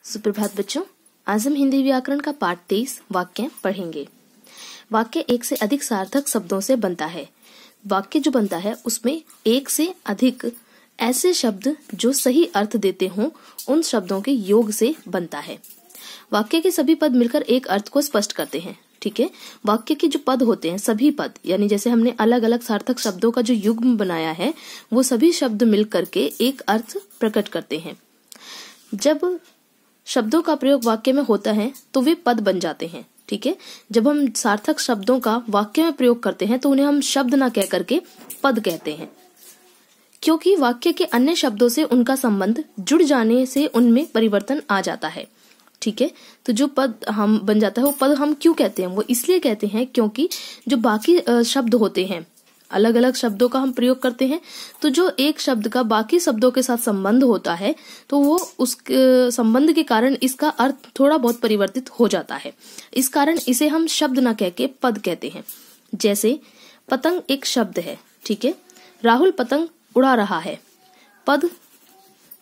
सुप्रभात बच्चों, आज हम हिंदी व्याकरण का पाठ 23 वाक्य पढ़ेंगे। वाक्य एक से अधिक सार्थक शब्दों से बनता है। वाक्य जो बनता है उसमें एक से अधिक ऐसे शब्द जो सही अर्थ देते हों उन शब्दों के योग से बनता है। वाक्य के सभी पद मिलकर एक अर्थ को स्पष्ट करते हैं। ठीक है, वाक्य के जो पद होते हैं सभी पद, यानी जैसे हमने अलग अलग सार्थक शब्दों का जो युग्म बनाया है वो सभी शब्द मिल करके एक अर्थ प्रकट करते हैं। जब शब्दों का प्रयोग वाक्य में होता है तो वे पद बन जाते हैं। ठीक है, जब हम सार्थक शब्दों का वाक्य में प्रयोग करते हैं तो उन्हें हम शब्द ना कह करके पद कहते हैं, क्योंकि वाक्य के अन्य शब्दों से उनका संबंध जुड़ जाने से उनमें परिवर्तन आ जाता है। ठीक है, तो जो पद हम बन जाता है वो पद हम क्यों कहते हैं, वो इसलिए कहते हैं क्योंकि जो बाकी शब्द होते हैं, अलग अलग शब्दों का हम प्रयोग करते हैं तो जो एक शब्द का बाकी शब्दों के साथ संबंध होता है तो वो उस संबंध के कारण इसका अर्थ थोड़ा बहुत परिवर्तित हो जाता है। इस कारण इसे हम शब्द ना कह के पद कहते हैं। जैसे पतंग एक शब्द है। ठीक है, राहुल पतंग उड़ा रहा है, पद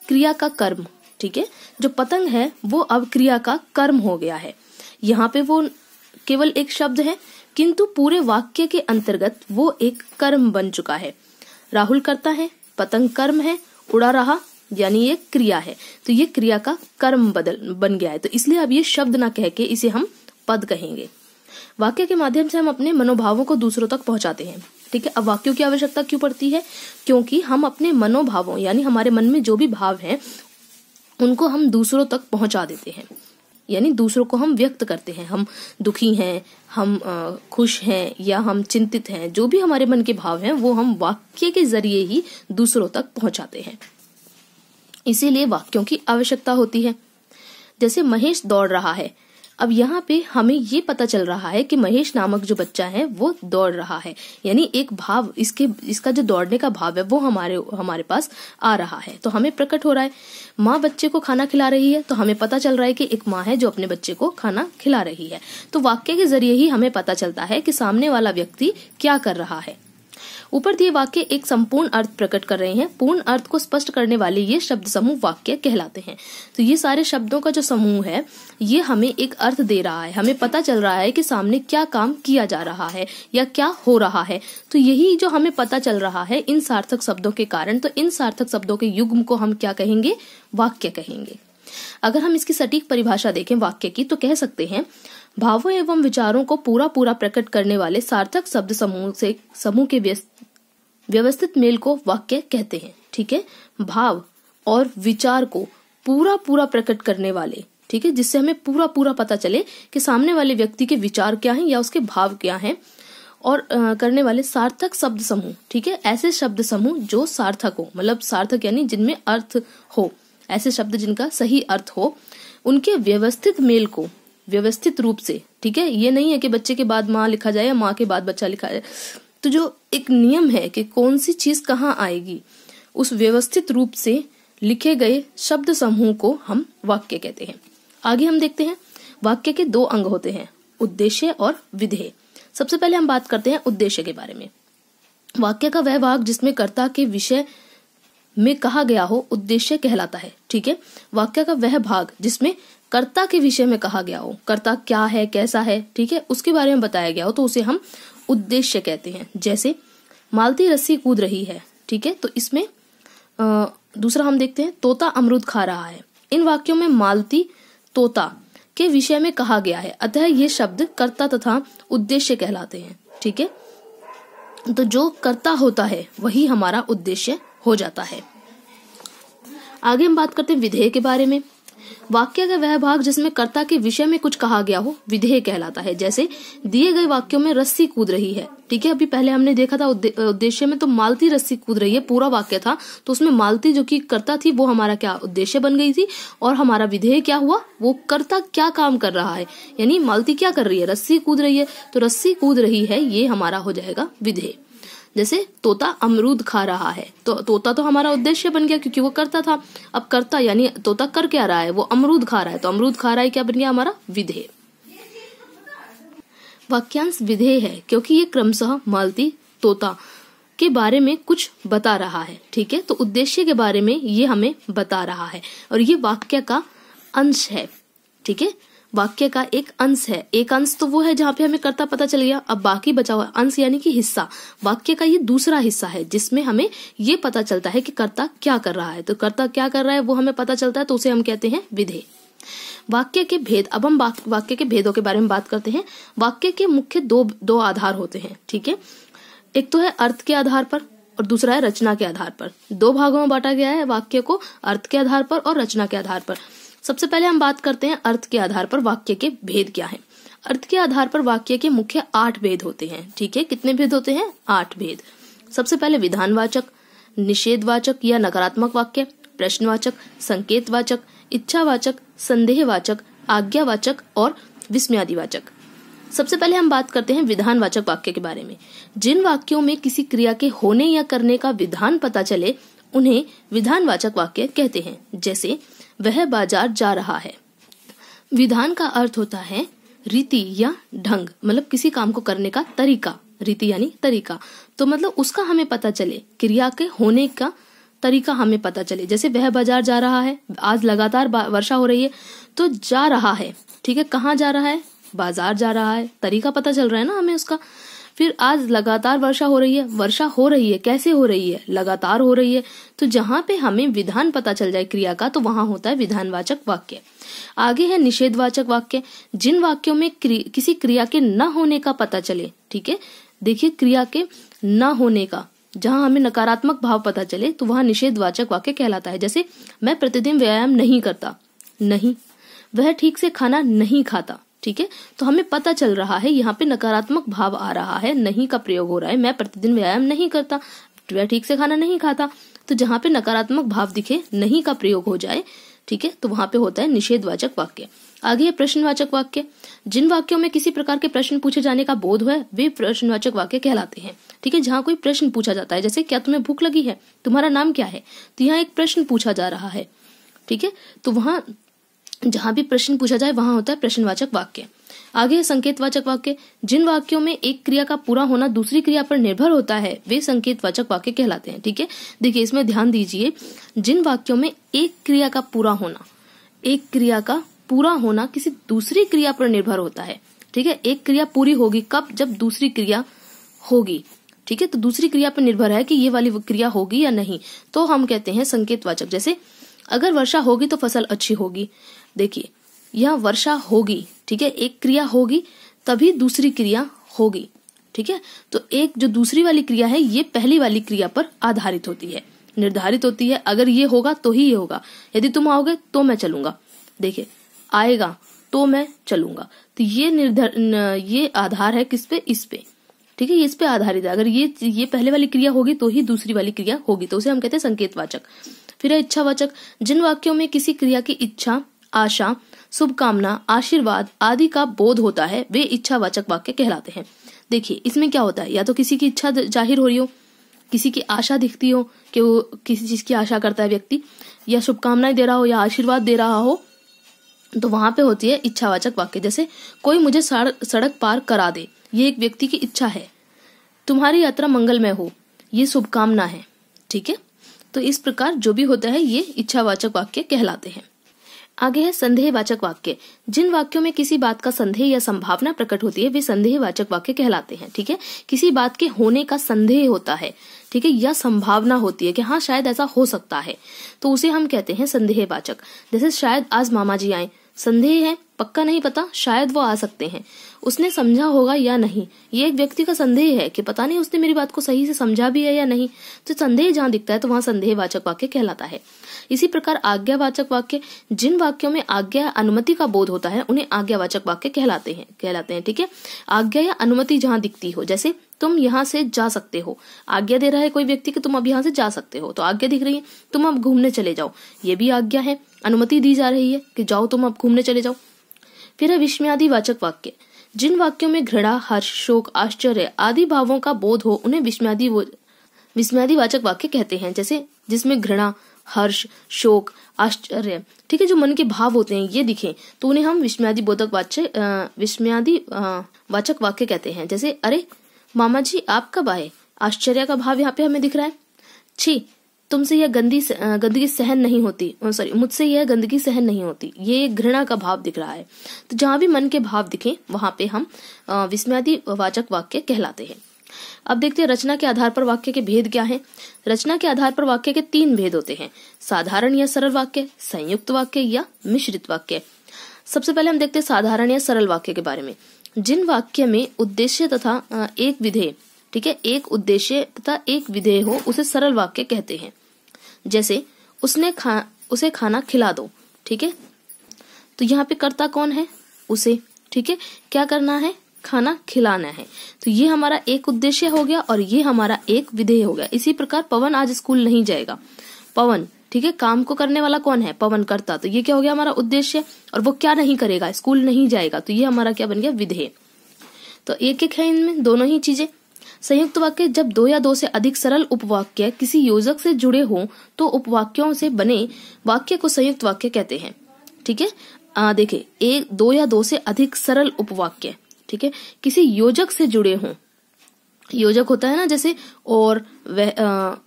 क्रिया का कर्म। ठीक है, जो पतंग है वो अब क्रिया का कर्म हो गया है। यहाँ पे वो केवल एक शब्द है किंतु पूरे वाक्य के अंतर्गत वो एक कर्म बन चुका है। राहुल कर्ता है, पतंग कर्म है, उड़ा रहा यानी ये क्रिया है, तो ये क्रिया का कर्म बन गया है। तो इसलिए अब ये शब्द ना कह के इसे हम पद कहेंगे। वाक्य के माध्यम से हम अपने मनोभावों को दूसरों तक पहुंचाते हैं। ठीक है, अब वाक्यों की आवश्यकता क्यों पड़ती है? क्योंकि हम अपने मनोभावों यानी हमारे मन में जो भी भाव हैं उनको हम दूसरों तक पहुंचा देते हैं, यानी दूसरों को हम व्यक्त करते हैं। हम दुखी हैं, हम खुश हैं या हम चिंतित हैं, जो भी हमारे मन के भाव हैं वो हम वाक्य के जरिए ही दूसरों तक पहुंचाते हैं। इसीलिए वाक्यों की आवश्यकता होती है। जैसे महेश दौड़ रहा है, अब यहाँ पे हमें ये पता चल रहा है कि महेश नामक जो बच्चा है वो दौड़ रहा है, यानी एक भाव इसका जो दौड़ने का भाव है वो हमारे पास आ रहा है, तो हमें प्रकट हो रहा है। माँ बच्चे को खाना खिला रही है तो हमें पता चल रहा है कि एक माँ है जो अपने बच्चे को खाना खिला रही है। तो वाक्य के जरिए ही हमें पता चलता है कि सामने वाला व्यक्ति क्या कर रहा है। ऊपर दिए वाक्य एक संपूर्ण अर्थ प्रकट कर रहे हैं। पूर्ण अर्थ को स्पष्ट करने वाले ये शब्द समूह वाक्य कहलाते हैं। तो ये सारे शब्दों का जो समूह है ये हमें एक अर्थ दे रहा है, हमें पता चल रहा है कि सामने क्या काम किया जा रहा है या क्या हो रहा है। तो यही जो हमें पता चल रहा है इन सार्थक शब्दों के कारण, तो इन सार्थक शब्दों के युग्म को हम क्या कहेंगे? वाक्य कहेंगे। अगर हम इसकी सटीक परिभाषा देखें वाक्य की तो कह सकते हैं भावों एवं विचारों को पूरा प्रकट करने वाले सार्थक शब्द समूह के व्यवस्थित मेल को वाक्य कहते हैं। ठीक है, भाव और विचार को पूरा प्रकट करने वाले, ठीक है, जिससे हमें पूरा पता चले कि सामने वाले व्यक्ति के विचार क्या हैं या उसके भाव क्या हैं, और करने वाले सार्थक शब्द समूह। ठीक है, ऐसे शब्द समूह जो सार्थक हो, मतलब सार्थक यानी जिनमें अर्थ हो, ऐसे शब्द जिनका सही अर्थ हो, उनके व्यवस्थित मेल को व्यवस्थित रूप से। ठीक है, ये नहीं है कि बच्चे के बाद माँ लिखा जाए या माँ के बाद बच्चा लिखा जाए, तो जो एक नियम है कि कौन सी चीज कहाँ आएगी, उस व्यवस्थित रूप से लिखे गए शब्द समूह को हम वाक्य कहते हैं। आगे हम देखते हैं वाक्य के दो अंग होते हैं, उद्देश्य और विधेय। सबसे पहले हम बात करते हैं उद्देश्य के बारे में। वाक्य का वह भाग जिसमें कर्ता के विषय में कहा गया हो उद्देश्य कहलाता है। ठीक है, वाक्य का वह भाग जिसमें कर्ता के विषय में कहा गया हो, कर्ता क्या है, कैसा है, ठीक है, उसके बारे में बताया गया हो, तो उसे हम उद्देश्य कहते हैं। जैसे मालती रस्सी कूद रही है। ठीक है, तो इसमें दूसरा हम देखते हैं तोता अमरूद खा रहा है। इन वाक्यों में मालती तोता के विषय में कहा गया है, अतः ये शब्द कर्ता तथा उद्देश्य कहलाते हैं। ठीक है, तो जो कर्ता होता है वही हमारा उद्देश्य हो जाता है। आगे हम बात करते हैं विधेय के बारे में। वाक्य का वह भाग जिसमें कर्ता के विषय में कुछ कहा गया हो विधेय कहलाता है। जैसे दिए गए वाक्यों में रस्सी कूद रही है। ठीक है, अभी पहले हमने देखा था उद्देश्य में तो मालती रस्सी कूद रही है पूरा वाक्य था, तो उसमें मालती जो कि कर्ता थी वो हमारा क्या उद्देश्य बन गई थी, और हमारा विधेय क्या हुआ, वो कर्ता क्या काम कर रहा है, यानी मालती क्या कर रही है, रस्सी कूद रही है, तो रस्सी कूद रही है ये हमारा हो जाएगा विधेय। जैसे तोता अमरूद खा रहा है, तो तोता तो हमारा उद्देश्य बन गया क्योंकि वो करता था। अब करता यानी तोता कर क्या रहा है, वो अमरूद खा रहा है, तो अमरूद खा रहा है क्या बन गया हमारा विधेय। वाक्यांश विधेय है क्योंकि ये क्रमशः मालती तोता के बारे में कुछ बता रहा है। ठीक है, तो उद्देश्य के बारे में ये हमें बता रहा है और ये वाक्य का अंश है, ठीक है, वाक्य का एक अंश है। एक अंश तो वो है जहाँ पे हमें कर्ता पता चल गया, अब बाकी बचा हुआ अंश यानी कि हिस्सा, वाक्य का ये दूसरा हिस्सा है जिसमें हमें ये पता चलता है कि कर्ता क्या कर रहा है। तो कर्ता क्या कर रहा है वो हमें पता चलता है, तो उसे हम कहते हैं विधेय। वाक्य के भेद, अब हम वाक्य के भेदों के बारे में बात करते हैं। वाक्य के मुख्य दो आधार होते हैं, ठीक है, एक तो है अर्थ के आधार पर और दूसरा है रचना के आधार पर। दो भागों में बांटा गया है वाक्य को, अर्थ के आधार पर और रचना के आधार पर। सबसे पहले हम बात करते हैं अर्थ के आधार पर वाक्य के भेद क्या है। अर्थ के आधार पर वाक्य के मुख्य 8 भेद होते हैं, ठीक है, कितने भेद होते हैं? 8 भेद। सबसे पहले विधानवाचक, निषेधवाचक या नकारात्मक वाक्य, प्रश्नवाचक, संकेतवाचक, इच्छावाचक, संदेहवाचक, आज्ञावाचक और विस्मयादिवाचक। सबसे पहले हम बात करते हैं विधानवाचक वाक्य के बारे में। जिन वाक्यों में किसी क्रिया के होने या करने का विधान पता चले उन्हें विधानवाचक वाक्य कहते हैं। जैसे वह बाजार जा रहा है। विधान का अर्थ होता है रीति या ढंग, मतलब किसी काम को करने का तरीका, रीति यानी तरीका, तो मतलब उसका हमें पता चले, क्रिया के होने का तरीका हमें पता चले। जैसे वह बाजार जा रहा है, आज लगातार वर्षा हो रही है, तो जा रहा है, ठीक है, कहाँ जा रहा है? बाजार जा रहा है, तरीका पता चल रहा है ना हमें उसका। फिर आज लगातार वर्षा हो रही है, वर्षा हो रही है, कैसे हो रही है? लगातार हो रही है। तो जहां पे हमें विधान पता चल जाए क्रिया का, तो वहां होता है विधानवाचक वाक्य। आगे है निषेधवाचक वाक्य। जिन वाक्यों में किसी क्रिया के न होने का पता चले, ठीक है, देखिए क्रिया के न होने का, जहां हमें नकारात्मक भाव पता चले तो वहां निषेधवाचक वाक्य कहलाता है। जैसे मैं प्रतिदिन व्यायाम नहीं करता, नहीं, वह ठीक से खाना नहीं खाता, ठीक है, तो हमें पता चल रहा है यहाँ पे नकारात्मक भाव आ रहा है, नहीं का प्रयोग हो रहा है। मैं प्रतिदिन व्यायाम नहीं करता, वह ठीक से खाना नहीं खाता, तो जहाँ पे नकारात्मक भाव दिखे, नहीं का प्रयोग हो जाए, ठीक है, तो वहां पे होता है निषेधवाचक वाक्य। आगे है प्रश्नवाचक वाक्य। जिन वाक्यों में किसी प्रकार के प्रश्न पूछे जाने का बोध है वे प्रश्नवाचक वाक्य कहलाते हैं, ठीक है, जहाँ कोई प्रश्न पूछा जाता है। जैसे क्या तुम्हें भूख लगी है? तुम्हारा नाम क्या है? तो यहाँ एक प्रश्न पूछा जा रहा है, ठीक है, तो वहां जहां भी प्रश्न पूछा जाए वहां होता है प्रश्नवाचक वाक्य। आगे है संकेतवाचक वाक्य। जिन वाक्यों में एक क्रिया का पूरा होना दूसरी क्रिया पर निर्भर होता है वे संकेतवाचक वाक्य कहलाते हैं, ठीक है। देखिए इसमें ध्यान दीजिए, जिन वाक्यों में एक क्रिया का पूरा होना, एक क्रिया का पूरा होना किसी दूसरी क्रिया पर निर्भर होता है, ठीक है। एक क्रिया पूरी होगी कब? जब दूसरी क्रिया होगी, ठीक है, तो दूसरी क्रिया पर निर्भर है कि ये वाली क्रिया होगी या नहीं, तो हम कहते हैं संकेतवाचक। जैसे अगर वर्षा होगी तो फसल अच्छी होगी। देखिए यह वर्षा होगी, ठीक है, एक क्रिया होगी तभी दूसरी क्रिया होगी, ठीक है। तो एक जो दूसरी वाली क्रिया है ये पहली वाली क्रिया पर आधारित होती है, निर्धारित होती है। अगर ये होगा तो ही ये होगा, यदि तुम आओगे तो मैं चलूंगा, देखिए आएगा तो मैं चलूंगा, तो ये आधार है किस पे? इस पे, ठीक है, ये इस पे आधारित है। अगर ये पहले वाली क्रिया होगी तो ही दूसरी वाली क्रिया होगी, तो उसे हम कहते हैं संकेतवाचक। फिर है इच्छावाचक। जिन वाक्यों में किसी क्रिया की इच्छा, आशा, शुभकामना, आशीर्वाद आदि का बोध होता है वे इच्छावाचक वाक्य कहलाते हैं। देखिए इसमें क्या होता है, या तो किसी की इच्छा जाहिर हो रही हो, किसी की आशा दिखती हो कि वो किसी चीज की आशा करता है व्यक्ति, या शुभकामनाएं दे रहा हो या आशीर्वाद दे रहा हो, तो वहां पे होती है इच्छावाचक वाक्य। जैसे कोई मुझे सड़क पार करा दे, ये एक व्यक्ति की इच्छा है। तुम्हारी यात्रा मंगलमय हो, ये शुभकामना है, ठीक है। तो इस प्रकार जो भी होता है ये इच्छावाचक वाक्य कहलाते हैं। आगे है संदेहवाचक वाक्य। जिन वाक्यों में किसी बात का संदेह या संभावना प्रकट होती है वे संदेहवाचक वाक्य कहलाते हैं, ठीक है। किसी बात के होने का संदेह होता है, ठीक है, या संभावना होती है कि हाँ शायद ऐसा हो सकता है, तो उसे हम कहते हैं संदेहवाचक। जैसे शायद आज मामा जी आए, संदेह है, पक्का नहीं पता, शायद वो आ सकते हैं, उसने समझा होगा या नहीं, ये एक व्यक्ति का संदेह है कि पता नहीं उसने मेरी बात को सही से समझा भी है या नहीं, तो संदेह जहां दिखता है तो वहां संदेहवाचक वाक्य कहलाता है। इसी प्रकार आज्ञावाचक वाक्य। जिन वाक्यों में आज्ञा, अनुमति का बोध होता है उन्हें आज्ञावाचक वाक्य कहलाते हैं, ठीक है। आज्ञा या अनुमति जहां दिखती हो, जैसे तुम यहाँ से जा सकते हो, आज्ञा दे रहा है कोई व्यक्ति कि तुम अब यहाँ से जा सकते हो, तो आज्ञा दिख रही है, तुम अब घूमने चले जाओ, ये भी आज्ञा है, अनुमति दी जा रही है कि जाओ तुम अब घूमने चले जाओ। फिर है विस्मयादिवाचक वाक्य। जिन वाक्यों में घृणा, हर्ष, शोक, आश्चर्य आदि भावों का बोध हो उन्हें विस्मयादिवाचक वाक्य कहते हैं। जैसे जिसमें घृणा, हर्ष, शोक, आश्चर्य, ठीक है, जो मन के भाव होते हैं ये दिखे तो उन्हें हम विस्मयादिवाचक वाक्य कहते हैं। जैसे अरे मामा जी आप कब आए, आश्चर्य का भाव यहाँ पे हमें दिख रहा है। छी तुमसे यह गंदगी सहन नहीं होती, सॉरी मुझसे यह गंदगी सहन नहीं होती, ये घृणा का भाव दिख रहा है। तो जहां भी मन के भाव दिखे वहां पे हम विस्मयादि वाचक वाक्य कहलाते हैं। अब देखते हैं रचना के आधार पर वाक्य के भेद क्या हैं। रचना के आधार पर वाक्य के 3 भेद होते हैं, साधारण या सरल वाक्य, संयुक्त वाक्य या मिश्रित वाक्य। सबसे पहले हम देखते हैं साधारण या सरल वाक्य के बारे में। जिन वाक्य में उद्देश्य तथा एक विधेय, ठीक है, एक उद्देश्य तथा एक विधेय हो उसे सरल वाक्य कहते हैं। जैसे उसे खाना खिला दो, ठीक है, तो यहाँ पे कर्ता कौन है, उसे, ठीक है, क्या करना है, खाना खिलाना है, तो ये हमारा एक उद्देश्य हो गया और ये हमारा एक विधेय हो गया। इसी प्रकार पवन आज स्कूल नहीं जाएगा, पवन, ठीक है, काम को करने वाला कौन है, पवन कर्ता, तो ये क्या हो गया हमारा उद्देश्य, और वो क्या नहीं करेगा, स्कूल नहीं जाएगा, तो ये हमारा क्या बन गया, विधेय। तो एक एक है इनमें दोनों ही चीजें। संयुक्त वाक्य, जब 2 या 2 से अधिक सरल उपवाक्य किसी योजक से जुड़े हों तो उपवाक्यों से बने वाक्य को संयुक्त वाक्य कहते हैं, ठीक है। देखिए 1, 2 या 2 से अधिक सरल उपवाक्य, ठीक है, किसी योजक से जुड़े हों, योजक होता है ना जैसे और वह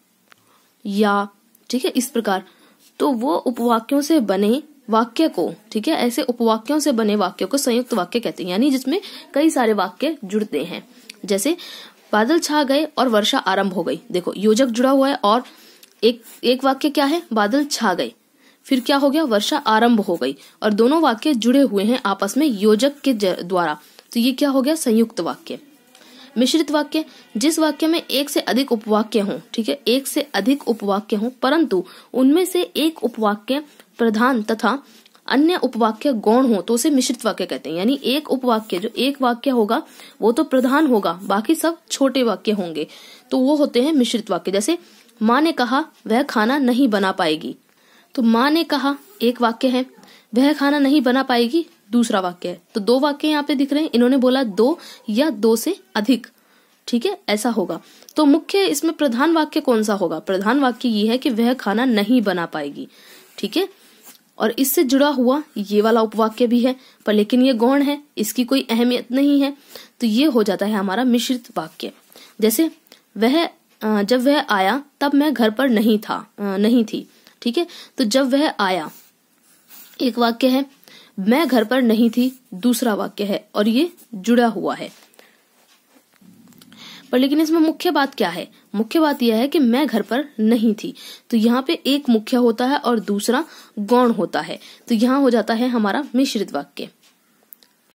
या, ठीक है, इस प्रकार, तो वो उपवाक्यों से बने वाक्य को, ठीक है, ऐसे उपवाक्यों से बने वाक्य को संयुक्त वाक्य कहते हैं, यानी जिसमें कई सारे वाक्य जुड़ते हैं। जैसे बादल छा गए और वर्षा आरंभ हो गई, देखो योजक जुड़ा हुआ है और एक वाक्य क्या है, बादल छा गए, फिर क्या हो गया, वर्षा आरंभ हो गई, और दोनों वाक्य जुड़े हुए हैं आपस में योजक के द्वारा, तो ये क्या हो गया, संयुक्त वाक्य। मिश्रित वाक्य, जिस वाक्य में 1 से अधिक उपवाक्य हों, ठीक है, 1 से अधिक उपवाक्य हों परंतु उनमें से एक उपवाक्य प्रधान तथा अन्य उपवाक्य गौण हो तो उसे मिश्रित वाक्य कहते हैं। यानी एक उपवाक्य, जो एक वाक्य होगा वो तो प्रधान होगा, बाकी सब छोटे वाक्य होंगे, तो वो होते हैं मिश्रित वाक्य। जैसे माँ ने कहा वह खाना नहीं बना पाएगी, तो माँ ने कहा एक वाक्य है, वह खाना नहीं बना पाएगी दूसरा वाक्य है, तो 2 वाक्य यहाँ पे दिख रहे हैं। इन्होंने बोला 2 या 2 से अधिक, ठीक है, ऐसा होगा। तो मुख्य इसमें प्रधान वाक्य कौन सा होगा, प्रधान वाक्य ये है कि वह खाना नहीं बना पाएगी, ठीक है, और इससे जुड़ा हुआ ये वाला उपवाक्य भी है, पर लेकिन ये गौण है, इसकी कोई अहमियत नहीं है, तो ये हो जाता है हमारा मिश्रित वाक्य। जैसे जब वह आया तब मैं घर पर नहीं थी, ठीक है, तो जब वह आया एक वाक्य है, मैं घर पर नहीं थी दूसरा वाक्य है, और ये जुड़ा हुआ है। पर लेकिन इसमें मुख्य बात क्या है, मुख्य बात यह है कि मैं घर पर नहीं थी, तो यहाँ पे एक मुख्य होता है और दूसरा गौण होता है, तो यहाँ हो जाता है हमारा मिश्रित वाक्य।